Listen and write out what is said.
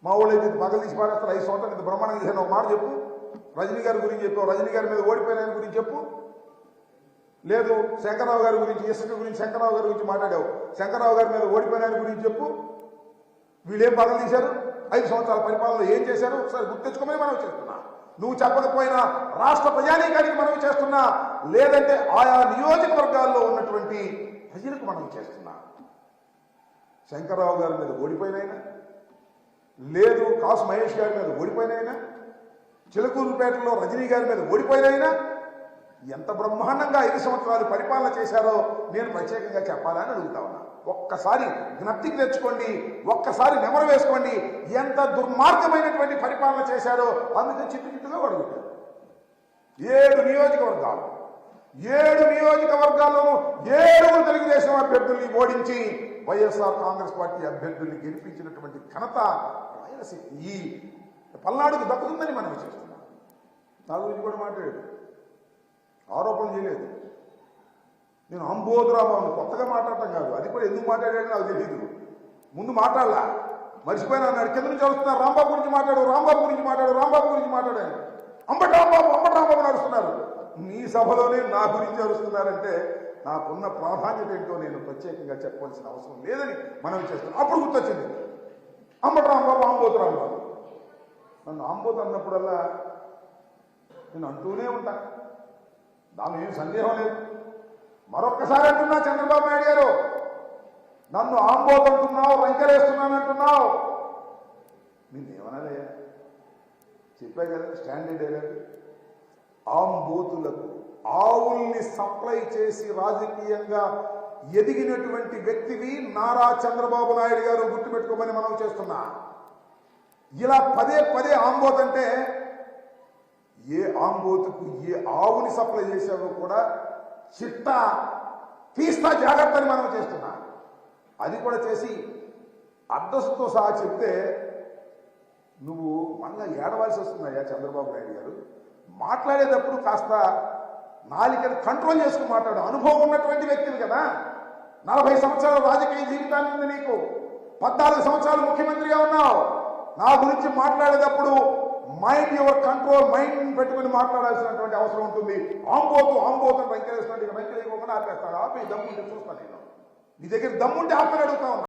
మా వాళ్ళు అయితే పగలు తీసి పారేస్తారు 5 సంవత్సరాలు ఇంత బ్రహ్మాండంగా చేశాను. ఒక మాట చెప్పు. రజనీ గారి గురించి చెప్పావు, రజనీ గారి మీద ఓడిపోయిన ఆయన గురించి చెప్పు. లేదు శంకర్రావు గారి గురించి, ఇసుక గురించి శంకర్రావు గారి గురించి మాట్లాడావు, శంకర్రావు గారి మీద ఓడిపోయిన ఆయన గురించి చెప్పు. వీళ్ళేం పగలు తీశారు, 5 సంవత్సరాల పరిపాలనలో ఏం చేశారు ఒకసారి గుర్తించుకోమని మనం చేస్తున్నా. నువ్వు చెప్పకపోయినా రాష్ట్ర ప్రజానీకానికి మనం చేస్తున్నా, లేదంటే ఆయా నియోజకవర్గాల్లో ఉన్నటువంటి ప్రజలకు మనం చేస్తున్నా. శంకర్రావు గారి మీద ఓడిపోయినైనా, లేదు కాసు మహేష్ గారి మీద ఓడిపోయినైనా, చిలకూరుపేటలో రజనీ గారి మీద ఓడిపోయినైనా ఎంత బ్రహ్మాండంగా 5 సంవత్సరాలు పరిపాలన చేశారో నేను ప్రత్యేకంగా చెప్పాలని అడుగుతా ఉన్నా. ఒక్కసారి జ్ఞప్తికి తెచ్చుకోండి, ఒక్కసారి నెమరు వేసుకోండి. ఎంత దుర్మార్గమైనటువంటి పరిపాలన చేశారో అందుకే చిట్టుగా అడుగుతారు. 7 నియోజకవర్గాలు, 7 నియోజకవర్గాల్లోనూ 7 తెలుగుదేశం అభ్యర్థుల్ని ఓడించి వైఎస్ఆర్ కాంగ్రెస్ పార్టీ అభ్యర్థుల్ని గెలిపించినటువంటి ఘనత రాయలసీమ ఈ పల్నాడుకు దక్కుతుందని మనం చేస్తున్నాం. నా గురించి కూడా మాట్లాడాడు, ఆరోపణలు చేయలేదు. నేను అంబోధురాబాబు కొత్తగా మాట్లాడటం కాదు, అది కూడా ఎందుకు మాట్లాడాడో నాకు తెలియదు. ముందు మాట్లాడలా, మర్చిపోయినా అన్నాడు. కింద నుంచి వస్తున్నారు, రాంబాబు గురించి మాట్లాడు, రాంబాబు గురించి మాట్లాడు, రాంబాబు గురించి మాట్లాడాను. అంబటి రాంబాబు నడుస్తున్నారు. మీ సభలోనే నా గురించి అరుస్తున్నారంటే నాకున్న ప్రాధాన్యత ఏంటో నేను ప్రత్యేకంగా చెప్పవలసిన అవసరం లేదని మనం చేస్తున్నాం. అప్పుడు గుర్తొచ్చింది అంబటి రాంబాబు, ఆంబోతు రాంబాబు. నన్ను ఆంబోతు అన్నప్పుడల్లా నేను అంటూనే ఉంటా, దాని ఏం సందేహం లేదు. మరొక్కసారి అంటున్నా, చంద్రబాబు నాయుడు గారు నన్ను ఆంబోతు అంటున్నావు, రంకెలేస్తున్నానంటున్నావు, నేనేమనాలే చెప్పా కదా స్టాండర్డ్ అయ్యారు. ఆంబోతులకు ఆవుల్ని సప్లై చేసి రాజకీయంగా ఎదిగినటువంటి వ్యక్తివి నారా చంద్రబాబు నాయుడు గారు, గుర్తుపెట్టుకోమని మనం చేస్తున్నా. ఇలా పదే ఆంబోత్ అంటే ఏ ఆంబోతుకు ఏ ఆవుని సప్లై చేశావో కూడా చిట్టా తీస్తా జాగ్రత్త అని మనం చేస్తున్నా. అది కూడా చేసి అడ్రస్తో సహా చెప్తే నువ్వు మళ్ళా ఏడవలసి వస్తున్నాయా చంద్రబాబు నాయుడు గారు? మాట్లాడేటప్పుడు కాస్త నాలికని కంట్రోల్ చేసుకుని మాట్లాడు. అనుభవం ఉన్నటువంటి వ్యక్తివి కదా, 40 సంవత్సరాల రాజకీయ జీవితాన్ని ఉంది నీకు, 14 సంవత్సరాలు ముఖ్యమంత్రిగా ఉన్నావు. నా గురించి మాట్లాడేటప్పుడు మైండ్ యువర్ కంట్రోల్, మైండ్ పెట్టుకుని మాట్లాడాల్సినటువంటి అవసరం ఉంటుంది. ఆంబోతు వెంకటేశ్వర వెంకటేశ్వర ఆపేస్తాడు. ఆపి దమ్ముంటే చూస్తాను నేను, నీ దగ్గర దమ్ముంటే ఆపని అడుగుతా ఉన్నా.